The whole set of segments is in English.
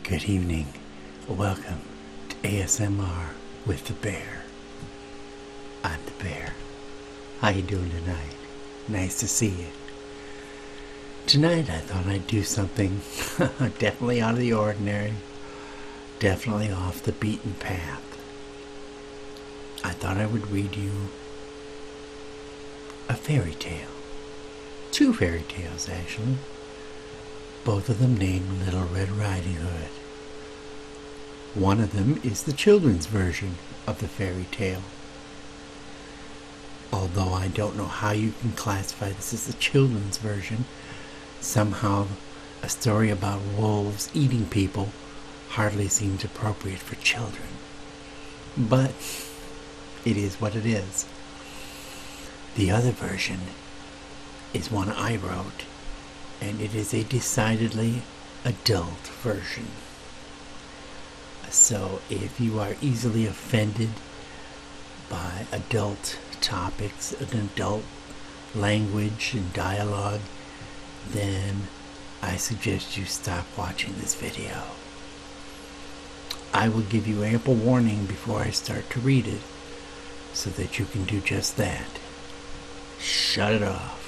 Good evening. Welcome to ASMR with the Bear. I'm the Bear. How you doing tonight? Nice to see you. Tonight I thought I'd do something definitely out of the ordinary, definitely off the beaten path. I thought I would read you a fairy tale. Two fairy tales, actually. Both of them named Little Red Riding Hood. One of them is the children's version of the fairy tale. Although I don't know how you can classify this as the children's version, somehow a story about wolves eating people hardly seems appropriate for children. But it is what it is. The other version is one I wrote, and it is a decidedly adult version. So if you are easily offended by adult topics and adult language and dialogue, then I suggest you stop watching this video. I will give you ample warning before I start to read it, so that you can do just that. Shut it off.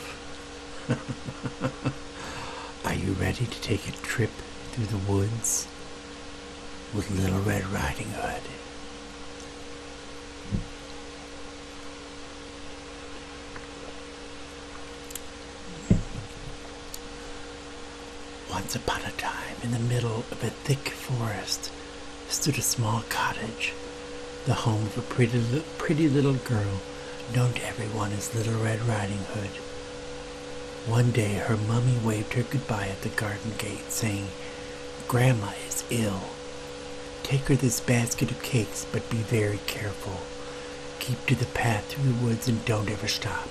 Are you ready to take a trip through the woods with Little Red Riding Hood? Once upon a time, in the middle of a thick forest, stood a small cottage, the home of a pretty little girl known to everyone as Little Red Riding Hood. One day her mummy waved her goodbye at the garden gate, saying, "Grandma is ill. Take her this basket of cakes, but be very careful. Keep to the path through the woods and don't ever stop.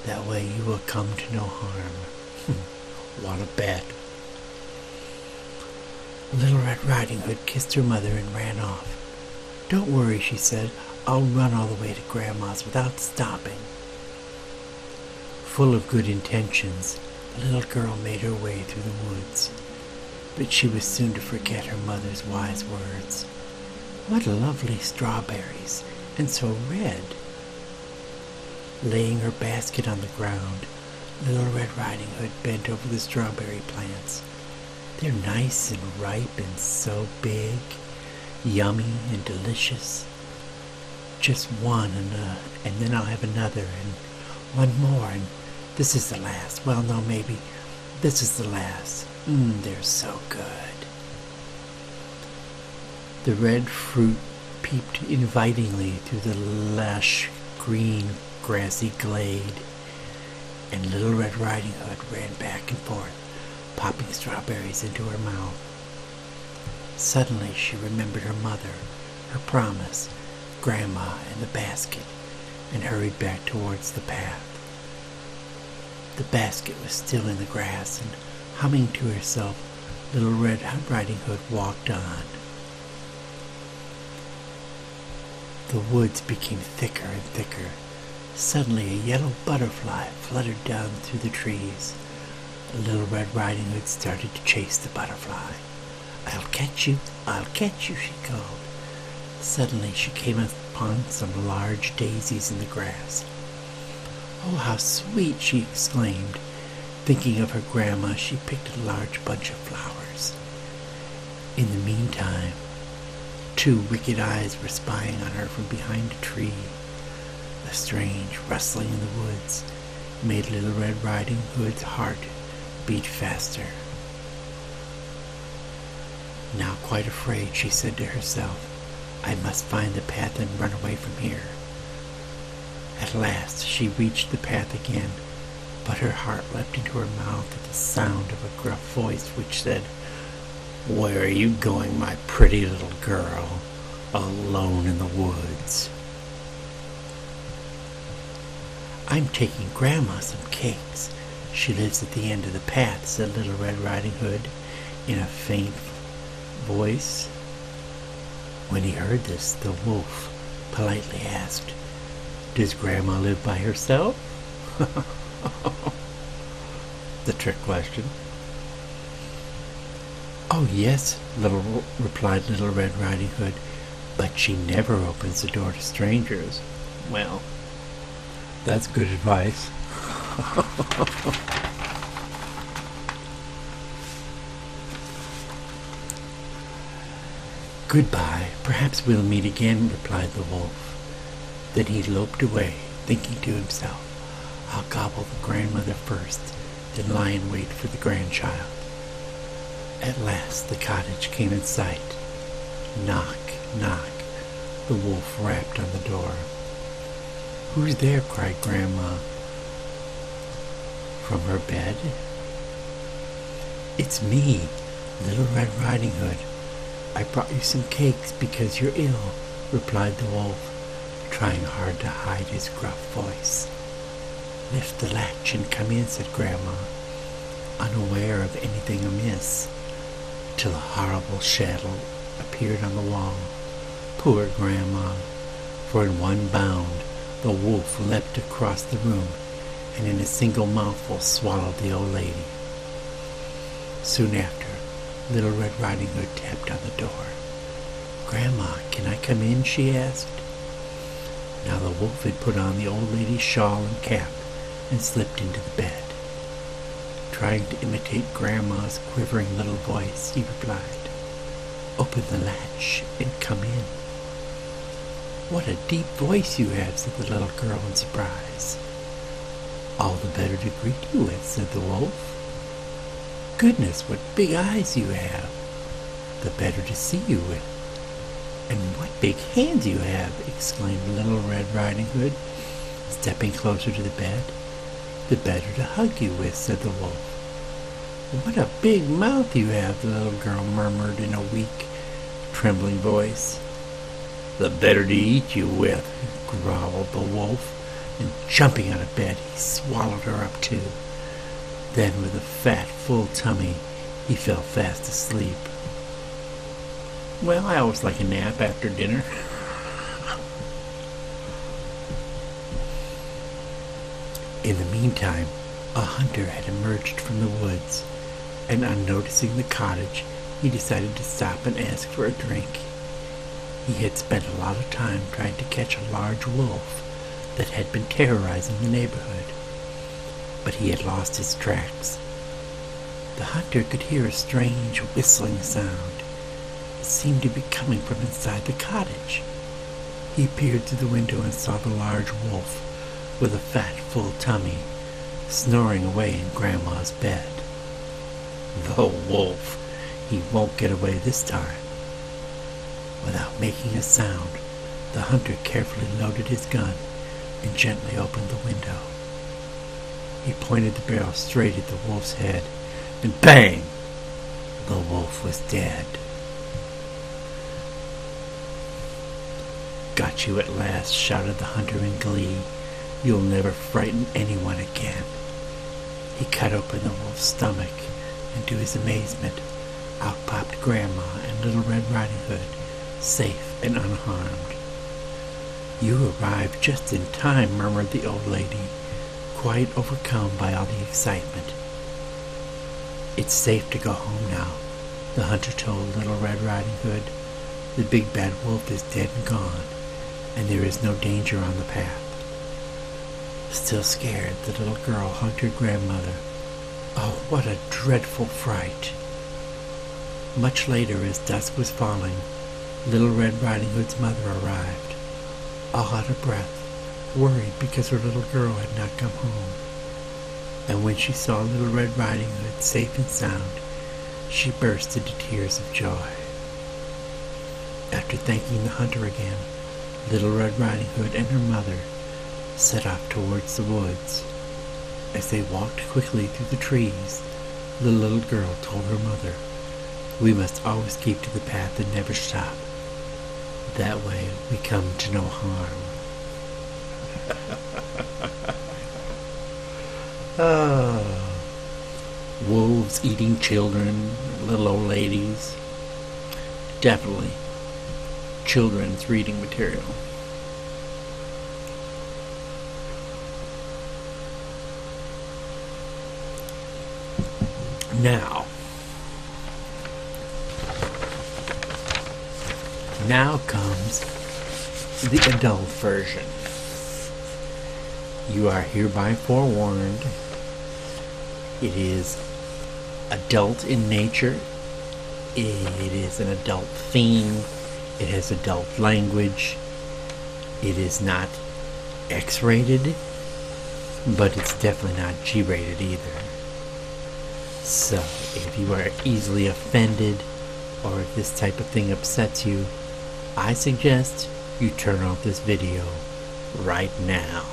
That way you will come to no harm." Want to bet? Little Red Riding Hood kissed her mother and ran off. "Don't worry," she said. "I'll run all the way to Grandma's without stopping." Full of good intentions, the little girl made her way through the woods, but she was soon to forget her mother's wise words. What lovely strawberries, and so red! Laying her basket on the ground, Little Red Riding Hood bent over the strawberry plants. They're nice and ripe and so big, yummy and delicious. Just one and then I'll have another and one more, and this is the last. Well, no, maybe this is the last. They're so good. The red fruit peeped invitingly through the lush, green, grassy glade, and Little Red Riding Hood ran back and forth, popping strawberries into her mouth. Suddenly she remembered her mother, her promise, Grandma, and the basket, and hurried back towards the path. The basket was still in the grass, and humming to herself, Little Red Riding Hood walked on. The woods became thicker and thicker. Suddenly a yellow butterfly fluttered down through the trees. Little Red Riding Hood started to chase the butterfly. I'll catch you, she called. Suddenly she came upon some large daisies in the grass. "Oh, how sweet!" she exclaimed. Thinking of her grandma, she picked a large bunch of flowers. In the meantime, two wicked eyes were spying on her from behind a tree. A strange rustling in the woods made Little Red Riding Hood's heart beat faster. Now quite afraid, she said to herself, "I must find the path and run away from here." At last she reached the path again, but her heart leapt into her mouth at the sound of a gruff voice which said, "Where are you going, my pretty little girl, alone in the woods?" "I'm taking Grandma some cakes. She lives at the end of the path," said Little Red Riding Hood in a faint voice. When he heard this, the wolf politely asked, "Does Grandma live by herself?" The trick question. "Oh, yes," replied Little Red Riding Hood, "but she never opens the door to strangers." Well, that's good advice. "Goodbye. Perhaps we'll meet again," replied the wolf. Then he loped away, thinking to himself, "I'll gobble the grandmother first, then lie in wait for the grandchild." At last the cottage came in sight. Knock, knock. The wolf rapped on the door. "Who's there?" cried Grandma from her bed. "It's me, Little Red Riding Hood. I brought you some cakes because you're ill," replied the wolf, trying hard to hide his gruff voice. "Lift the latch and come in," said Grandma, unaware of anything amiss, till a horrible shadow appeared on the wall. Poor Grandma! For in one bound the wolf leapt across the room and in a single mouthful swallowed the old lady. Soon after, Little Red Riding Hood tapped on the door. "Grandma, can I come in?" she asked. Now the wolf had put on the old lady's shawl and cap and slipped into the bed. Trying to imitate Grandma's quivering little voice, he replied, "Open the latch and come in." "What a deep voice you have," said the little girl in surprise. "All the better to greet you with," said the wolf. "Goodness, what big eyes you have!" "The better to see you with." "And what big hands you have!" exclaimed Little Red Riding Hood, stepping closer to the bed. "The better to hug you with," said the wolf. "What a big mouth you have!" the little girl murmured in a weak, trembling voice. "The better to eat you with," growled the wolf, and jumping out of bed, he swallowed her up too. Then, with a fat, full tummy, he fell fast asleep. Well, I always like a nap after dinner. In the meantime, a hunter had emerged from the woods, and on noticing the cottage, he decided to stop and ask for a drink. He had spent a lot of time trying to catch a large wolf that had been terrorizing the neighborhood, but he had lost his tracks. The hunter could hear a strange whistling sound. It seemed to be coming from inside the cottage. He peered through the window and saw the large wolf, with a fat, full tummy, snoring away in Grandma's bed. The wolf! He won't get away this time. Without making a sound, the hunter carefully loaded his gun and gently opened the window. He pointed the barrel straight at the wolf's head, and bang! The wolf was dead. "Got you at last," shouted the hunter in glee. "You'll never frighten anyone again." He cut open the wolf's stomach, and to his amazement, out popped Grandma and Little Red Riding Hood, safe and unharmed. "You arrived just in time," murmured the old lady, quite overcome by all the excitement. "It's safe to go home now," the hunter told Little Red Riding Hood. "The big bad wolf is dead and gone, and there is no danger on the path." Still scared, the little girl hugged her grandmother. Oh, what a dreadful fright! Much later, as dusk was falling, Little Red Riding Hood's mother arrived, all out of breath, worried because her little girl had not come home. And when she saw Little Red Riding Hood safe and sound, she burst into tears of joy. After thanking the hunter again, Little Red Riding Hood and her mother set off towards the woods. As they walked quickly through the trees, the little girl told her mother, "We must always keep to the path and never stop. That way we come to no harm." Wolves eating children, little old ladies. Definitely children's reading material. Now, Now comes the adult version. You are hereby forewarned. It is adult in nature. It is an adult theme. It has adult language. It is not X-rated, but it's definitely not G-rated either. So, if you are easily offended, or if this type of thing upsets you, I suggest you turn off this video right now.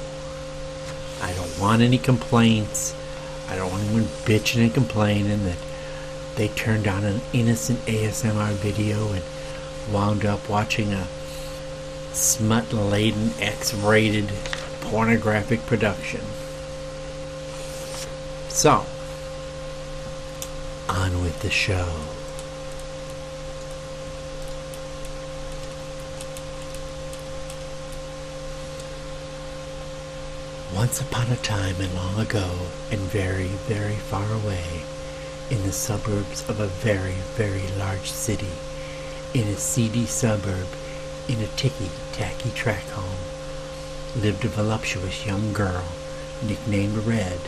I don't want any complaints. I don't want anyone bitching and complaining that they turned on an innocent ASMR video and wound up watching a smut-laden, X-rated, pornographic production. So, on with the show. Once upon a time and long ago, and very, very far away, in the suburbs of a very, very large city, in a seedy suburb, in a ticky-tacky track home, lived a voluptuous young girl, nicknamed Red,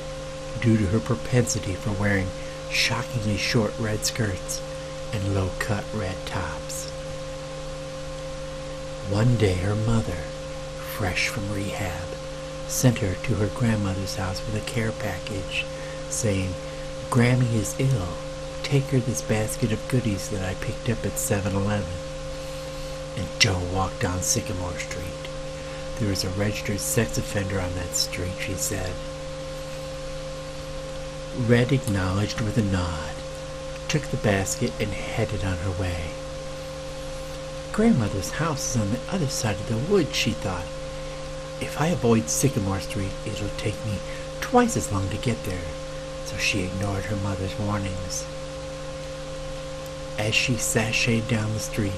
due to her propensity for wearing shockingly short red skirts and low-cut red tops. One day her mother, fresh from rehab, sent her to her grandmother's house with a care package, saying, "Grammy is ill. Take her this basket of goodies that I picked up at 7-Eleven. And Joe walked down Sycamore Street. There was a registered sex offender on that street, she said. Red acknowledged with a nod, took the basket, and headed on her way. Grandmother's house is on the other side of the woods, she thought. If I avoid Sycamore Street, it'll take me twice as long to get there, so she ignored her mother's warnings. As she sashayed down the street,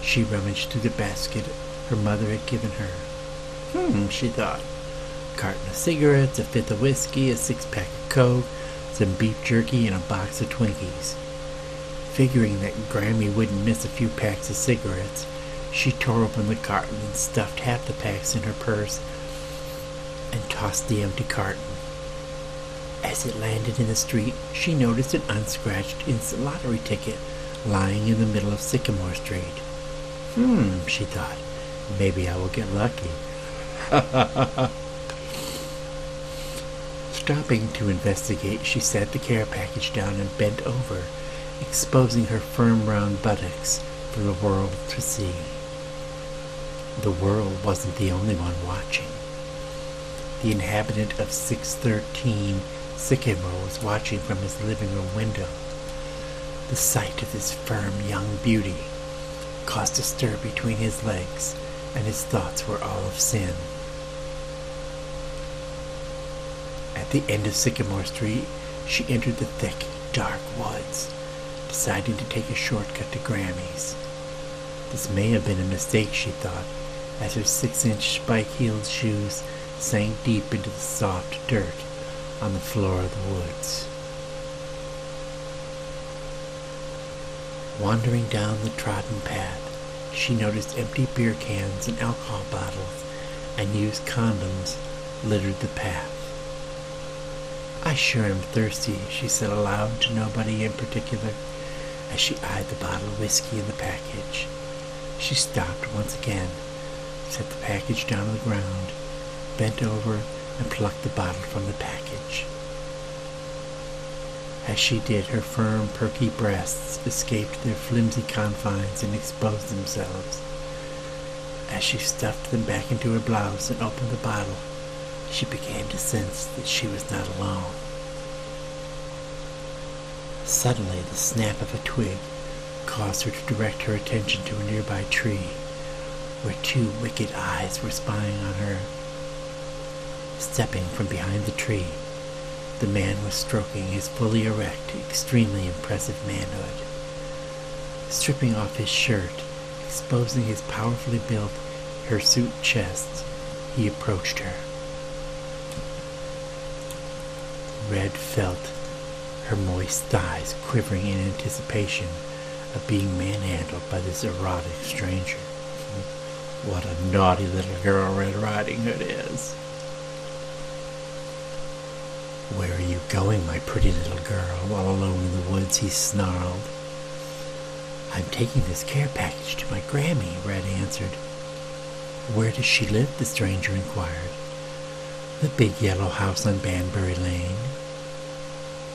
she rummaged through the basket her mother had given her. She thought. A carton of cigarettes, a fifth of whiskey, a six-pack of Coke, some beef jerky, and a box of Twinkies. Figuring that Grammy wouldn't miss a few packs of cigarettes, she tore open the carton and stuffed half the packs in her purse and tossed the empty carton. As it landed in the street, she noticed an unscratched instant lottery ticket lying in the middle of Sycamore Street. She thought, maybe I will get lucky. Stopping to investigate, she set the care package down and bent over, exposing her firm round buttocks for the world to see. The world wasn't the only one watching. The inhabitant of 613 Sycamore was watching from his living room window. The sight of this firm young beauty caused a stir between his legs, and his thoughts were all of sin. At the end of Sycamore Street, she entered the thick, dark woods, deciding to take a shortcut to Grammy's. This may have been a mistake, she thought, as her 6-inch spike-heeled shoes sank deep into the soft dirt on the floor of the woods. Wandering down the trodden path, she noticed empty beer cans and alcohol bottles and used condoms littered the path. I sure am thirsty, she said aloud to nobody in particular, as she eyed the bottle of whiskey in the package. She stopped once again, set the package down on the ground, bent over, and plucked the bottle from the package. As she did, her firm, perky breasts escaped their flimsy confines and exposed themselves. As she stuffed them back into her blouse and opened the bottle, she began to sense that she was not alone. Suddenly, the snap of a twig caused her to direct her attention to a nearby tree, where two wicked eyes were spying on her. Stepping from behind the tree, the man was stroking his fully erect, extremely impressive manhood. Stripping off his shirt, exposing his powerfully built, hirsute chest, he approached her. Red felt her moist thighs quivering in anticipation of being manhandled by this erotic stranger. What a naughty little girl Red Riding Hood is. Where are you going, my pretty little girl? All alone in the woods, he snarled. I'm taking this care package to my Grammy, Red answered. Where does she live? The stranger inquired. The big yellow house on Banbury Lane.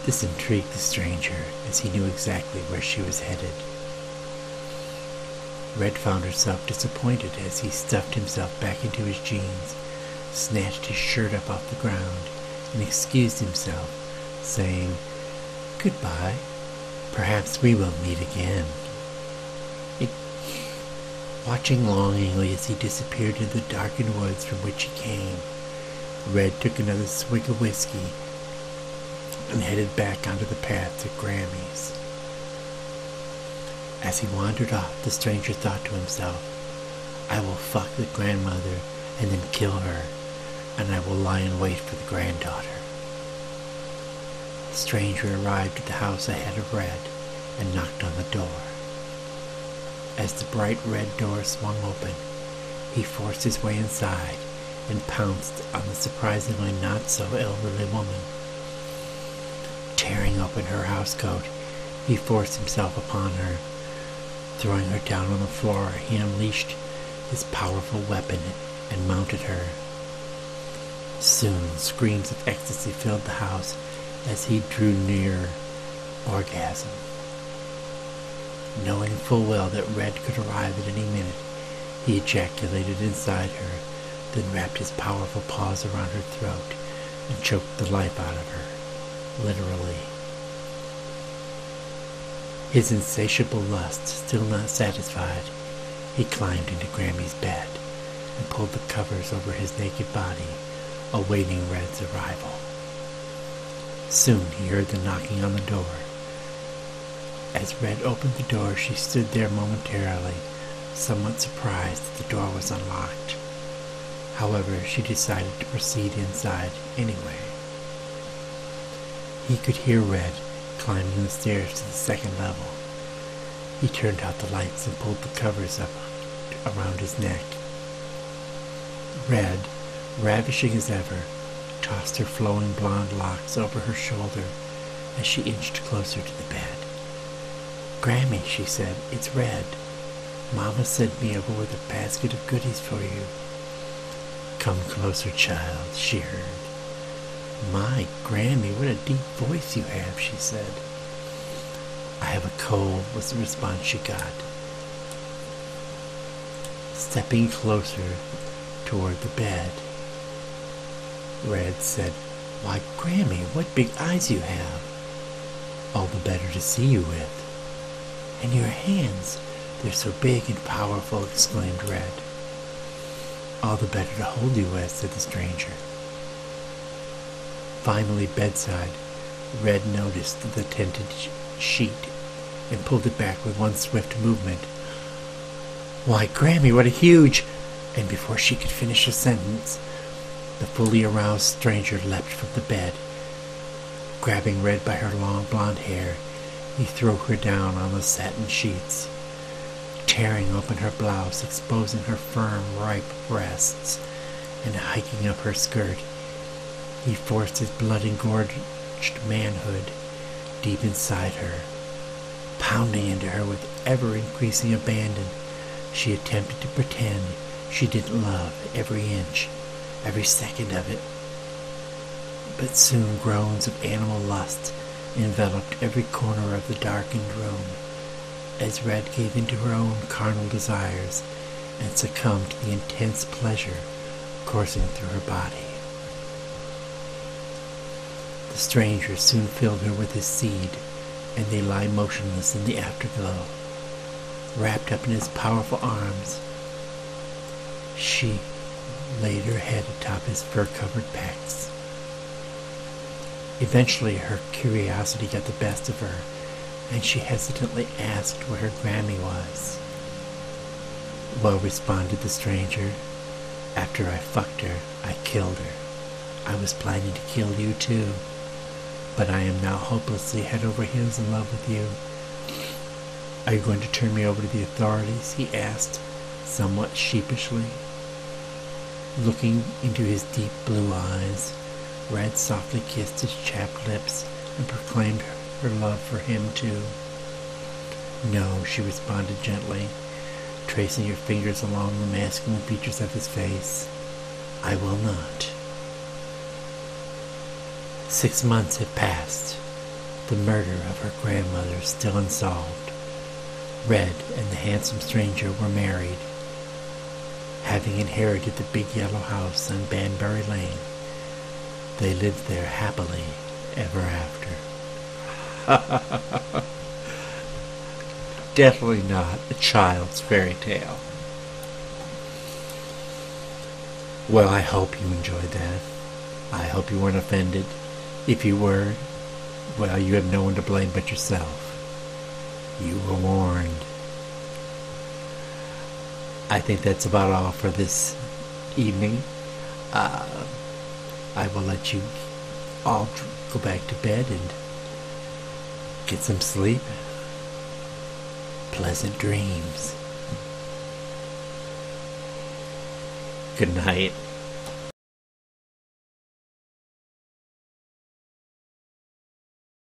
This intrigued the stranger, as he knew exactly where she was headed. Red found herself disappointed as he stuffed himself back into his jeans, snatched his shirt up off the ground, and excused himself, saying, Goodbye. Perhaps we will meet again. Watching longingly as he disappeared in the darkened woods from which he came, Red took another swig of whiskey and headed back onto the path to Grammy's. As he wandered off, the stranger thought to himself, I will fuck the grandmother and then kill her, and I will lie in wait for the granddaughter. The stranger arrived at the house ahead of Red and knocked on the door. As the bright red door swung open, he forced his way inside and pounced on the surprisingly not-so-elderly woman. Tearing open her housecoat, he forced himself upon her. Throwing her down on the floor, he unleashed his powerful weapon and mounted her. Soon, screams of ecstasy filled the house as he drew near orgasm. Knowing full well that Red could arrive at any minute, he ejaculated inside her, then wrapped his powerful paws around her throat and choked the life out of her, literally. His insatiable lust still not satisfied, he climbed into Grammy's bed and pulled the covers over his naked body, awaiting Red's arrival. Soon he heard the knocking on the door. As Red opened the door, she stood there momentarily, somewhat surprised that the door was unlocked. However, she decided to proceed inside anyway. He could hear Red climbing the stairs to the second level. He turned out the lights and pulled the covers up around his neck. Red, ravishing as ever, tossed her flowing blonde locks over her shoulder as she inched closer to the bed. Grammy, she said, it's Red. Mama sent me over with a basket of goodies for you. Come closer, child, she heard. My, Grammy, what a deep voice you have, she said. I have a cold, was the response she got. Stepping closer toward the bed, Red said, Why, Grammy, what big eyes you have. All the better to see you with. And your hands, they're so big and powerful, exclaimed Red. All the better to hold you with, said the stranger. Finally, bedside, Red noticed the tented sheet and pulled it back with one swift movement. Why, Grammy, what a huge... And before she could finish a sentence, the fully aroused stranger leapt from the bed. Grabbing Red by her long blonde hair, he threw her down on the satin sheets, tearing open her blouse, exposing her firm, ripe breasts, and hiking up her skirt. He forced his blood-engorged manhood deep inside her. Pounding into her with ever-increasing abandon, she attempted to pretend she didn't love every inch, every second of it. But soon groans of animal lust enveloped every corner of the darkened room, as Red gave into her own carnal desires and succumbed to the intense pleasure coursing through her body. The stranger soon filled her with his seed, and they lie motionless in the afterglow. Wrapped up in his powerful arms, she laid her head atop his fur-covered pecs. Eventually, her curiosity got the best of her, and she hesitantly asked where her Grammy was. Well, responded the stranger, after I fucked her, I killed her. I was planning to kill you too, but I am now hopelessly head over heels in love with you. Are you going to turn me over to the authorities? He asked, somewhat sheepishly. Looking into his deep blue eyes, Red softly kissed his chapped lips and proclaimed her love for him too. No, she responded gently, tracing her fingers along the masculine features of his face. I will not. 6 months had passed. The murder of her grandmother still unsolved. Red and the handsome stranger were married, having inherited the big yellow house on Banbury Lane. They lived there happily ever after. Definitely not a child's fairy tale. Well, I hope you enjoyed that. I hope you weren't offended. If you were, well, you have no one to blame but yourself. You were warned. I think that's about all for this evening. I will let you all go back to bed and get some sleep. Pleasant dreams. Good night.